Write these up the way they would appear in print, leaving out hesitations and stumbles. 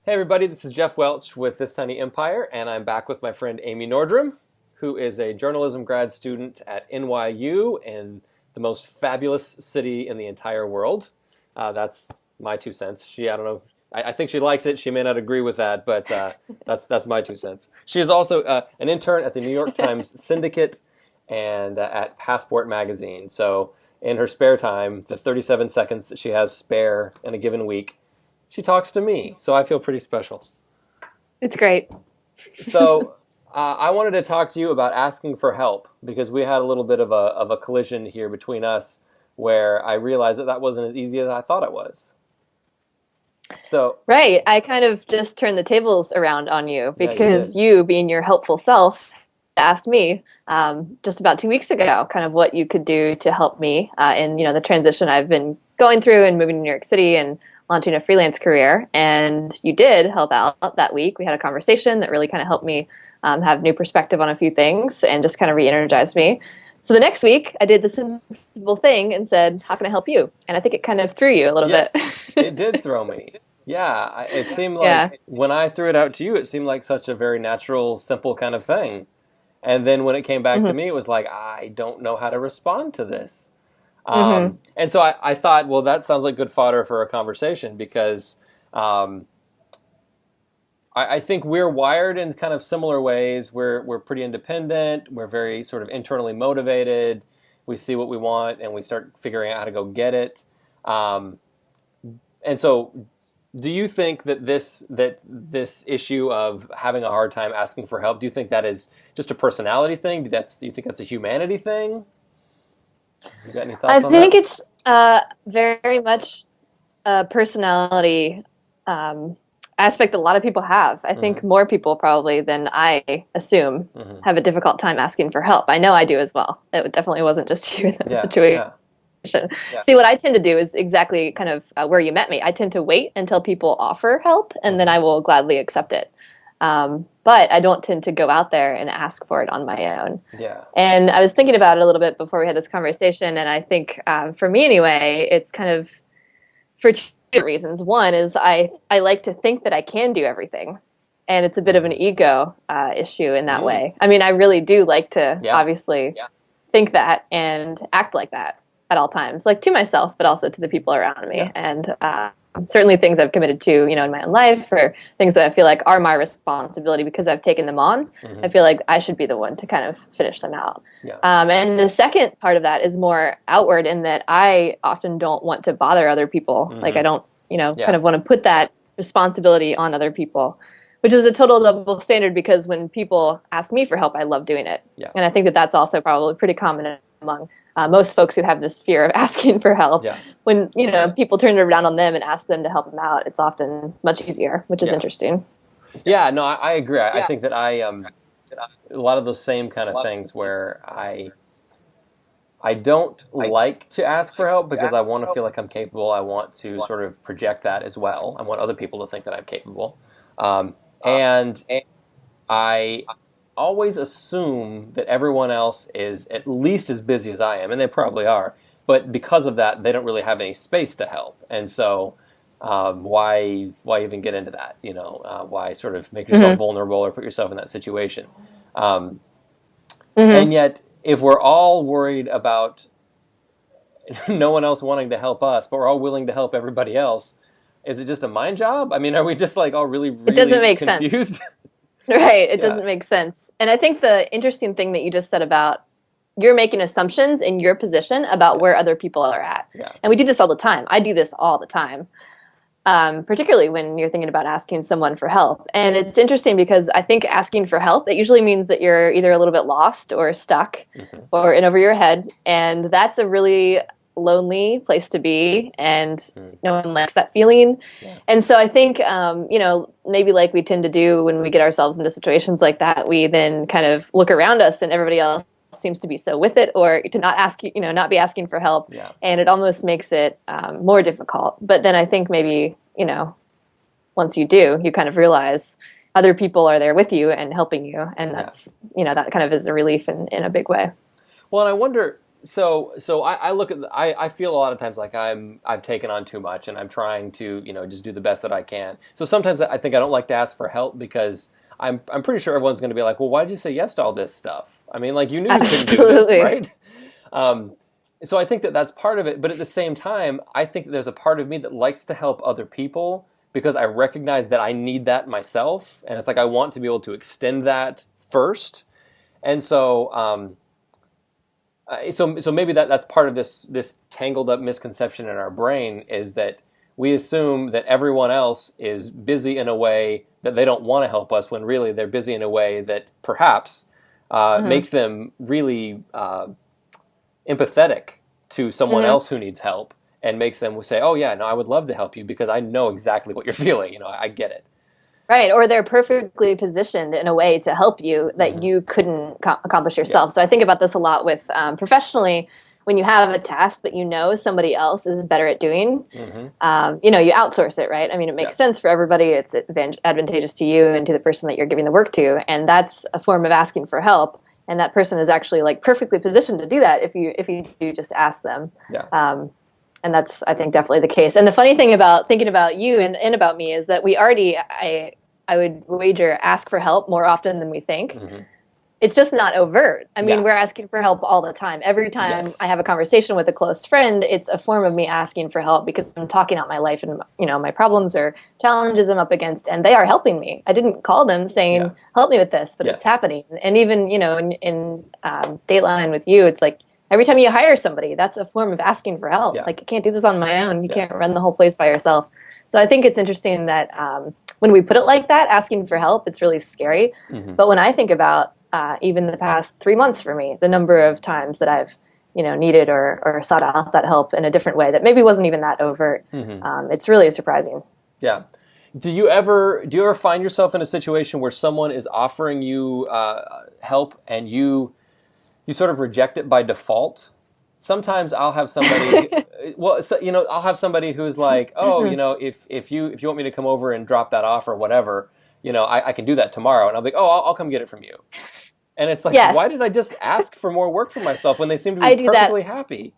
Hey everybody, this is Geoff Welch with This Tiny Empire, and I'm back with my friend Amy Nordrum, who is a journalism grad student at NYU in the most fabulous city in the entire world. That's my 2 cents. I don't know, I think she likes it. She may not agree with that, but that's my 2 cents. She is also an intern at the New York Times Syndicate and at Passport Magazine. So in her spare time, the 37 seconds that she has spare in a given week, she talks to me, so I feel pretty special. It's great. So I wanted to talk to you about asking for help because we had a little bit of a collision here between us where I realized that wasn't as easy as I thought it was. So Right. I kind of just turned the tables around on you yeah, you because did. you, being your helpful self, asked me just about 2 weeks ago kind of what you could do to help me in the transition I've been going through and moving to New York City and launching a freelance career. And you did help out that week. We had a conversation that really kind of helped me have new perspective on a few things and just kind of re-energized me. So the next week, I did the sensible thing and said, "How can I help you?" And I think it kind of threw you a little bit. Yes, it did throw me. Yeah, it seemed Yeah. like when I threw it out to you, it seemed like such a very natural, simple kind of thing. And then when it came back to Hmm. me, it was like, I don't know how to respond to this. Hmm. And so I thought, well, that sounds like good fodder for a conversation because um, I think we're wired in kind of similar ways. We're pretty independent. We're very sort of internally motivated. We see what we want and we start figuring out how to go get it. Um, and so, do you think that this issue of having a hard time asking for help? Do you think that is just a personality thing? Do you think that's a humanity thing? You got any I thoughts on think that? it's very much a personality um, aspect that a lot of people have. I Mm-hmm. think more people probably than I assume Mm-hmm. have a difficult time asking for help. I know I do as well. It definitely wasn't just you in that Yeah, situation. yeah. Yeah. See, what I tend to do is exactly kind of where you met me. I tend to wait until people offer help, and then Mm-hmm. I will gladly accept it. But I don't tend to go out there and ask for it on my own. Yeah. And I was thinking about it a little bit before we had this conversation, and I think for me anyway, it's kind of for two reasons. One is I like to think that I can do everything, and it's a bit of an Mm-hmm. ego issue in that Mm. way. I mean, I really do like to Yeah. obviously think that and act like that at all times, like to myself, but also to the people around Yeah. me. And certainly things I've committed to, in my own life, or things that I feel like are my responsibility because I've taken them on. I Mm-hmm. feel like I should be the one to kind of finish them out. Yeah. And the second part of that is more outward in that I often don't want to bother other people. Like I Mm-hmm. don't, kind Yeah. of want to put that responsibility on other people, which is a total double standard because when people ask me for help, I love doing it. Yeah. And I think that that's also probably pretty common among most folks who have this fear of asking for help. Yeah. When, people turn it around on them and ask them to help them out, it's often much easier, which is Yeah. interesting. Yeah. No, I agree. I think that I a lot of those same kind of things where I don't like to ask for help because I want to feel like I'm capable. I want to sort of project that as well. I want other people to think that I'm capable. And I always assume that everyone else is at least as busy as I am, and they probably are. But because of that, they don't really have any space to help, and so why even get into that? Why sort of make yourself Mm-hmm. vulnerable or put yourself in that situation? Um, and Mm-hmm. yet, if we're all worried about no one else wanting to help us, but we're all willing to help everybody else, is it just a mind job? I mean, are we just like all really, It doesn't really make sense. confused? Right. It Yeah, doesn't make sense. And I think the interesting thing that you just said about you're making assumptions in your position about yeah, where other people are at. yeah. And we do this all the time. I do this all the time, particularly when you're thinking about asking someone for help. And it's interesting because I think asking for help, it usually means that you're either a little bit lost or stuck Hmm. or in over your head. And that's a really lonely place to be. And Mm, no one likes that feeling. yeah, And so I think, maybe like we tend to do when we get ourselves into situations like that, we then kind of look around us and everybody else seems to be so with it or to not ask, not be asking for help. yeah, And it almost makes it more difficult. But then I think maybe, once you do, you kind of realize other people are there with you and helping you. And yeah. that's, that kind of is a relief in a big way. Well, and I wonder, I look at I feel a lot of times like I've taken on too much and I'm trying to just do the best that I can. So sometimes I think I don't like to ask for help because I'm pretty sure everyone's going to be like, well, why did you say yes to all this stuff? I mean, like you knew you couldn't do this, Absolutely. right? Um, so I think that that's part of it, but at the same time, I think that there's a part of me that likes to help other people because I recognize that I need that myself, and it's like I want to be able to extend that first. And so maybe that's part of this tangled up misconception in our brain is that we assume that everyone else is busy in a way that they don't want to help us when really they're busy in a way that perhaps Hmm. makes them really empathetic to someone Hmm. else who needs help and makes them say, "Oh yeah, no, I would love to help you because I know exactly what you're feeling. I get it." Right. Or they're perfectly positioned in a way to help you that Hmm. you couldn't accomplish Yeah. yourself. So I think about this a lot with professionally when you have a task that you know somebody else is better at doing. Hmm. You outsource it, right? I mean, it Yeah. makes sense for everybody. It's advantageous to you and to the person that you're giving the work to, and that's a form of asking for help. And that person is actually like perfectly positioned to do that if you do just ask them. Yeah. Um, and that's I think definitely the case. And the funny thing about thinking about you and about me is that we already I would wager ask for help more often than we think. Hmm. It's just not overt. I mean, Yeah. we're asking for help all the time. Every time I Yes. have a conversation with a close friend, it's a form of me asking for help because I'm talking out my life and my problems or challenges I'm up against, and they are helping me. I didn't call them Yeah. saying help me with this, but it's Yes. happening. And even in Dateline with you, it's like every time you hire somebody, that's a form of asking for help. Yeah. Like I can't do this on my own. You Yeah. can't run the whole place by yourself. So I think it's interesting that when we put it like that, asking for help, it's really scary. Hmm. But when I think about even the past 3 months for me, the number of times that I've needed or sought out that help in a different way that maybe wasn't even that overt, Hmm. it's really surprising. Yeah. Do you ever find yourself in a situation where someone is offering you help and you sort of reject it by default? Sometimes I'll have somebody, well, I'll have somebody who's like, oh, if you want me to come over and drop that off or whatever, I can do that tomorrow, and I'll be like, oh, I'll come get it from you. And it's like, why did Yes, I just ask for more work for myself when they seem to be I do that perfectly happy?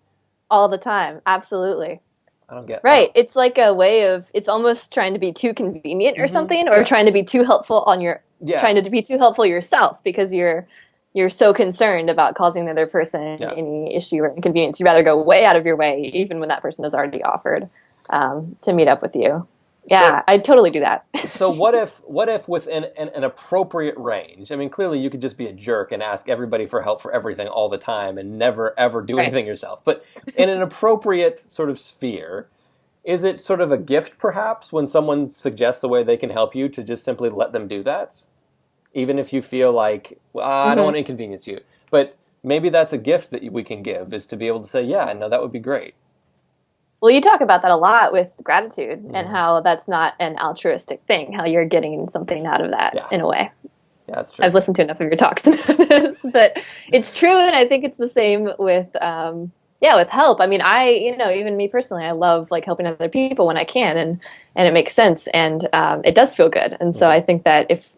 all the time. Absolutely. I don't. Right. It's like a way of, it's almost trying to be too convenient or Hmm. something, or Yeah. trying to be too helpful on your, Yeah. trying to be too helpful yourself because you're so concerned about causing the other person Yeah. any issue or inconvenience. You'd rather go way out of your way, even when that person has already offered to meet up with you. So Yeah, I totally do that. So what if within an appropriate range? I mean, clearly you could just be a jerk and ask everybody for help for everything all the time and never ever do Right. anything yourself. But in an appropriate sort of sphere, is it sort of a gift perhaps when someone suggests a way they can help you to just simply let them do that? Even if you feel like, well, I don't want Hmm. to inconvenience you. But maybe that's a gift that we can give is to be able to say, yeah, no, that would be great. Well, you talk about that a lot with gratitude and Hmm. how that's not an altruistic thing, how you're getting something out of that Yeah, in a way. yeah, that's true. I've listened to enough of your talks to know this, but it's true, and I think it's the same with yeah, with help. I mean, even me personally, I love like helping other people when I can, and it makes sense, and it does feel good. And so Hmm. I think that if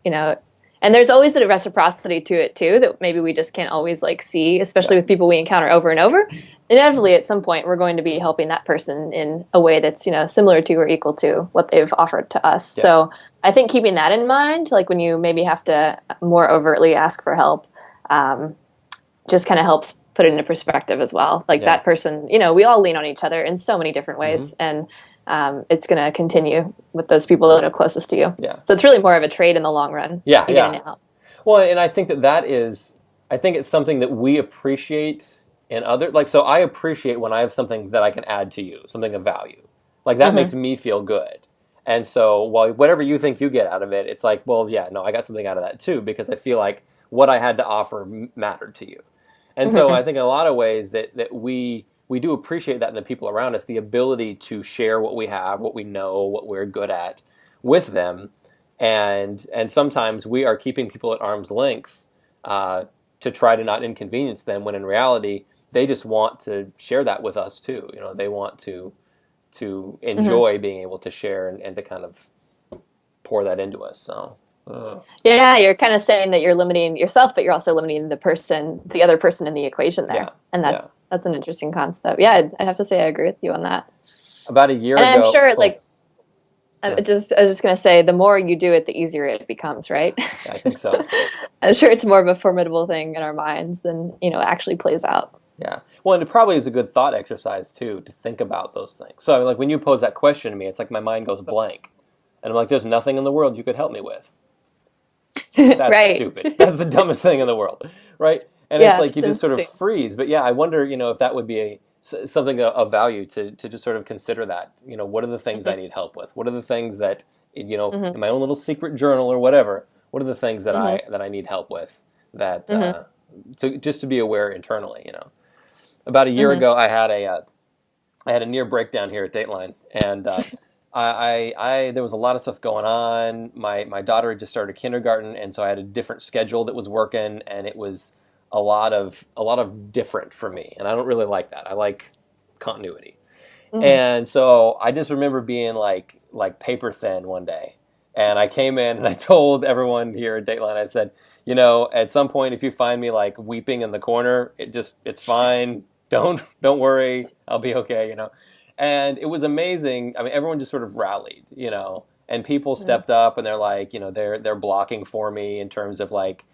and there's always a reciprocity to it too that maybe we just can't always like see, Yeah, especially with people we encounter over and over. Inevitably, at some point, we're going to be helping that person in a way that's similar to or equal to what they've offered to us. yeah, So I think keeping that in mind, like when you maybe have to more overtly ask for help, um, just kind of helps put it into perspective as well. Like yeah. that person, we all lean on each other in so many different Hmm. ways, and it's going to continue with those people that are closest to you. Yeah, So it's really more of a trade in the long run, yeah, even yeah. now. Well, and I think I think it's something that we appreciate in other, like, so I appreciate when I have something that I can add to you, something of value. Like, that makes Hmm. me feel good. And so, while whatever you think you get out of it, it's like, well, yeah, no, I got something out of that too, because I feel like what I had to offer mattered to you. And so, I Hmm. think in a lot of ways that we do appreciate that in the people around us, the ability to share what we have, what we know, what we're good at with them, and sometimes we are keeping people at arm's length uh, to try to not inconvenience them when in reality they just want to share that with us too. They want to Hmm. enjoy being able to share and to kind of pour that into us. So Yeah, you're kind of saying that you're limiting yourself, but you're also limiting the other person in the equation Yeah, there. And yeah. that's an interesting concept. Yeah, I'd have to say I agree with you on that. About a year And I'm ago. sure, Oh, like, go ahead. I was just gonna say, the more you do it, the easier it becomes, Yeah, right? yeah, I think so. I'm sure it's more of a formidable thing in our minds than, actually plays out. Yeah. Well, and it probably is a good thought exercise too to think about those things. So, like when you pose that question to me, it's like my mind goes blank, and I'm like, "There's nothing in the world you could help me with." That's Right. stupid. That's the dumbest thing in the world, right? And it's Yeah, like you it's just sort of interesting. freeze. But yeah, I wonder, if that would be something of value to just sort of consider that. What are the things I Hmm. need help with? What are the things that, Hmm. in my own little secret journal or whatever? What are the things that Hmm. I need help with? That Hmm. to just to be aware internally. About a year Hmm. ago, I had a near breakdown here at Dateline, and there was a lot of stuff going on. My daughter had just started kindergarten, and so I had a different schedule that was working, and it was a lot of different for me, and I don't really like that. I like continuity, Hmm. and so I just remember being like paper thin one day, and I came in and I told everyone here at Dateline, I said, at some point if you find me like weeping in the corner, it's fine. Don't worry, I'll be okay. And it was amazing. I mean, everyone just sort of rallied, and people Hmm. stepped up and they're like, they're blocking for me in terms of like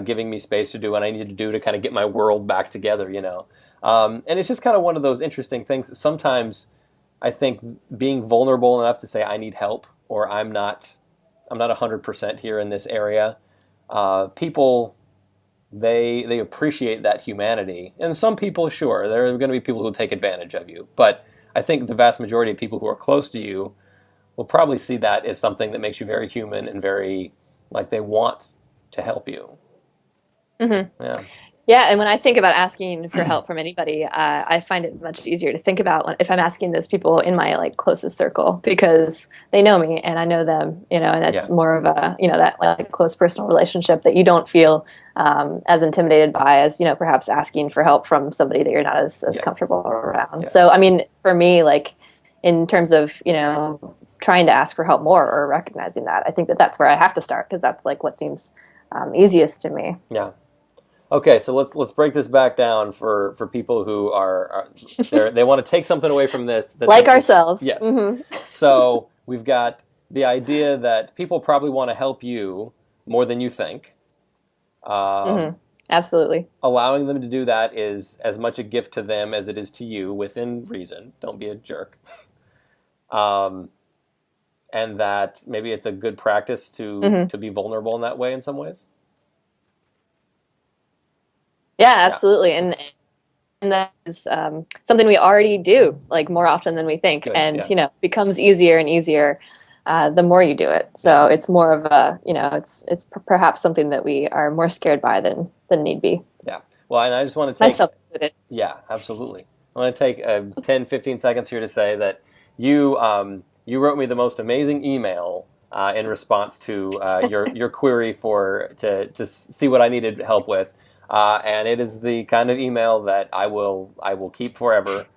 giving me space to do what I need to do to kind of get my world back together. And it's just kind of one of those interesting things that sometimes I think being vulnerable enough to say I need help or I'm not 100% here in this area. People they appreciate that humanity, and some people, sure, there are going to be people who take advantage of you, but I think the vast majority of people who are close to you will probably see that as something that makes you very human and very like they want to help you. Hmm. Yeah, Yeah, and when I think about asking for help from anybody, I find it much easier to think about if I'm asking those people in my like closest circle because they know me and I know them, and it's yeah, more of a, that like close personal relationship that you don't feel as intimidated by as, perhaps asking for help from somebody that you're not as yeah, comfortable around. yeah, So, I mean, for me, like in terms of, trying to ask for help more or recognizing that, I think that that's where I have to start because that's like what seems easiest to me. yeah. Okay, so let's break this back down for people who they want to take something away from this that Like ourselves. yes. Hmm. So we've got the idea that people probably want to help you more than you think. Hmm. Um, Absolutely. Allowing them to do that is as much a gift to them as it is to you, within reason. Don't be a jerk. Um, and that maybe it's a good practice to Hmm. to be vulnerable in that way in some ways. Yeah, Yeah, absolutely. And that is something we already do like more often than we think, good. and Yeah, becomes easier and easier the more you do it. yeah, So it's more of a perhaps something that we are more scared by than need be, yeah. Well, and I just want to take myself included. Yeah, absolutely. I want to take 10, 15 seconds here to say that you wrote me the most amazing email in response to your query to see what I needed help with, and it is the kind of email that I will keep forever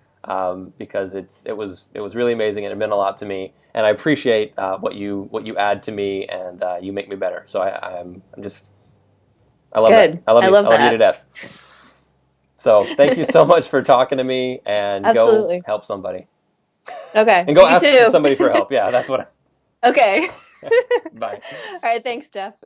because it was really amazing and it meant a lot to me, and I appreciate what you add to me, and you make me better. So I'm just I love that. Good. I love I you. love I love you to that. death. So thank you so much for talking to me, and go Absolutely. help somebody Okay. and go You ask too. somebody for help. Yeah, that's what. Okay. Bye. All right. Thanks, Jeff.